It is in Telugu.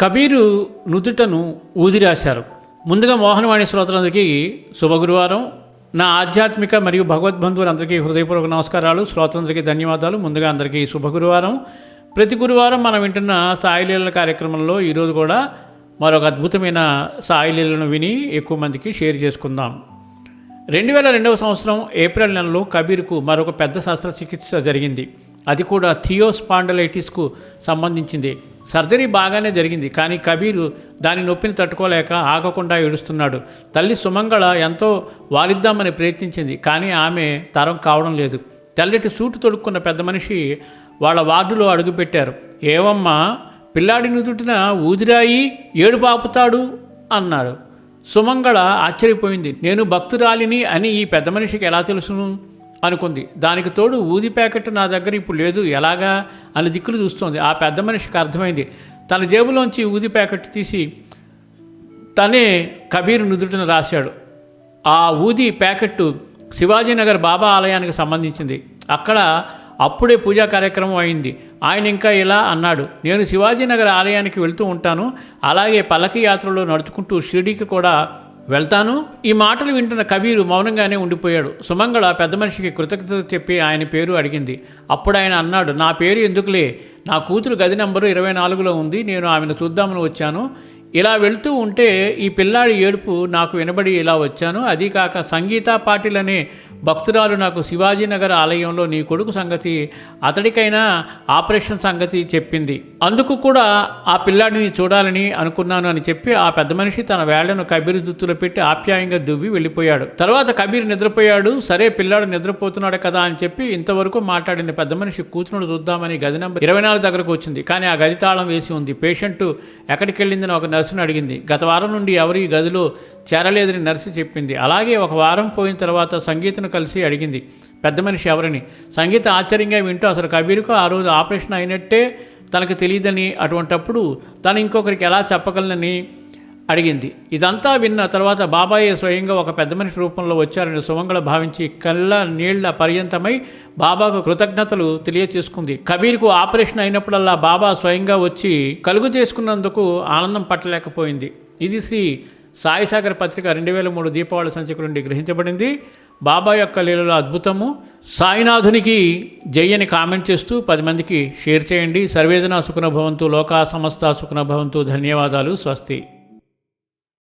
కబీరు నుదుటను ఊది రాశారు. ముందుగా మోహనవాణి శ్రోతలందరికీ శుభగురువారం. నా ఆధ్యాత్మిక మరియు భగవద్బంధువులందరికీ హృదయపూర్వక నమస్కారాలు. శ్రోతలందరికీ ధన్యవాదాలు. ముందుగా అందరికీ శుభగురువారం. ప్రతి గురువారం మనం వింటున్న సాయిలీలల కార్యక్రమంలో ఈరోజు కూడా మరొక అద్భుతమైన సాయిలీలను విని ఎక్కువ మందికి షేర్ చేసుకుందాం. 2002వ సంవత్సరం ఏప్రిల్ నెలలో కబీర్కు మరొక పెద్ద శస్త్రచికిత్స జరిగింది. అది కూడా థియోస్పాండలైటిస్కు సంబంధించింది. సర్జరీ బాగానే జరిగింది, కానీ కబీరు దాని నొప్పిని తట్టుకోలేక ఆగకుండా ఏడుస్తున్నాడు. తల్లి సుమంగళ ఎంతో వారిద్దామని ప్రయత్నించింది, కానీ ఆమె తరం కావడం లేదు. తెల్లటి సూటు తొడుక్కున్న పెద్ద మనిషి వాళ్ళ వార్డులో అడుగుపెట్టారు. ఏవమ్మా, పిల్లాడి నుదుటిన ఊదిరాయి ఏడుపు ఆపుతాడు అన్నాడు. సుమంగళ ఆశ్చర్యపోయింది. నేను భక్తురాలిని అని ఈ పెద్ద మనిషికి ఎలా తెలుసును అనుకుంది. దానికి తోడు ఊది ప్యాకెట్ నా దగ్గర ఇప్పుడు లేదు, ఎలాగా అని దిక్కులు చూస్తోంది. ఆ పెద్ద మనిషికి అర్థమైంది. తన జేబులోంచి ఊది ప్యాకెట్ తీసి తనే కబీర్ నుదుటిన రాశాడు. ఆ ఊది ప్యాకెట్టు శివాజీనగర్ బాబా ఆలయానికి సంబంధించింది. అక్కడ అప్పుడే పూజా కార్యక్రమం అయింది. ఆయన ఇంకా ఇలా అన్నాడు, నేను శివాజీనగర్ ఆలయానికి వెళ్తూ ఉంటాను, అలాగే పల్లకి యాత్రలో నడుచుకుంటూ షిరిడీకి కూడా వెళ్తాను. ఈ మాటలు వింటున్న కబీరు మౌనంగానే ఉండిపోయాడు. సుమంగళ పెద్ద మనిషికి కృతజ్ఞత చెప్పి ఆయన పేరు అడిగింది. అప్పుడు ఆయన అన్నాడు, నా పేరు ఎందుకులే, నా కూతురు గది నంబరు 24లో ఉంది, నేను ఆమెను చూద్దామని వచ్చాను. ఇలా వెళ్తూ ఉంటే ఈ పిల్లాడి ఏడుపు నాకు వినబడి ఇలా వచ్చాను. అదీ కాక సంగీత పాటిల్ అనే భక్తురాలు నాకు శివాజీనగర్ ఆలయంలో నీ కొడుకు సంగతి, అతడికైనా ఆపరేషన్ సంగతి చెప్పింది. అందుకు కూడా ఆ పిల్లాడిని చూడాలని అనుకున్నాను అని చెప్పి ఆ పెద్ద మనిషి తన వేళ్లను కబీరు దుత్తులో పెట్టి ఆప్యాయంగా దువ్వి వెళ్ళిపోయాడు. తర్వాత కబీర్ నిద్రపోయాడు. సరే, పిల్లాడు నిద్రపోతున్నాడు కదా అని చెప్పి ఇంతవరకు మాట్లాడిన పెద్ద మనిషి కూతురును చూద్దామని గది నంబర్ 24 దగ్గరకు వచ్చింది. కానీ ఆ గది తాళం వేసి ఉంది. పేషెంట్ ఎక్కడికి వెళ్ళిందని ఒక నర్సును అడిగింది. గత వారం నుండి ఎవరు ఈ గదిలో చేరలేదని నర్సు చెప్పింది. అలాగే ఒక వారం పోయిన తర్వాత సంగీతను కలిసి అడిగింది పెద్ద మనిషి ఎవరని. సంగీత ఆశ్చర్యంగా వింటూ అసలు కబీర్కు ఆ రోజు ఆపరేషన్ అయినట్టే తనకు తెలియదని, అటువంటప్పుడు తను ఇంకొకరికి ఎలా చెప్పగలనని అడిగింది. ఇదంతా విన్న తర్వాత బాబాయే స్వయంగా ఒక పెద్ద మనిషి రూపంలో వచ్చారని సుమంగళ భావించి కళ్ళ నీళ్ల పర్యంతమై బాబాకు కృతజ్ఞతలు తెలియచేసుకుంది. కబీర్కు ఆపరేషన్ అయినప్పుడల్లా బాబా స్వయంగా వచ్చి కలుగు చేసుకున్నందుకు ఆనందం పట్టలేకపోయింది. ఇది శ్రీ సాయిసాగర్ పత్రిక 2003 దీపావళి సంచిక నుండి గ్రహించబడింది. బాబా యొక్క లీలలో అద్భుతము. సాయినాథునికి జై అని కామెంట్ చేస్తూ 10 మందికి షేర్ చేయండి. సర్వేజన సుఖన భవంతు, లోకా సమస్త సుఖన భవంతు. ధన్యవాదాలు. స్వస్తి.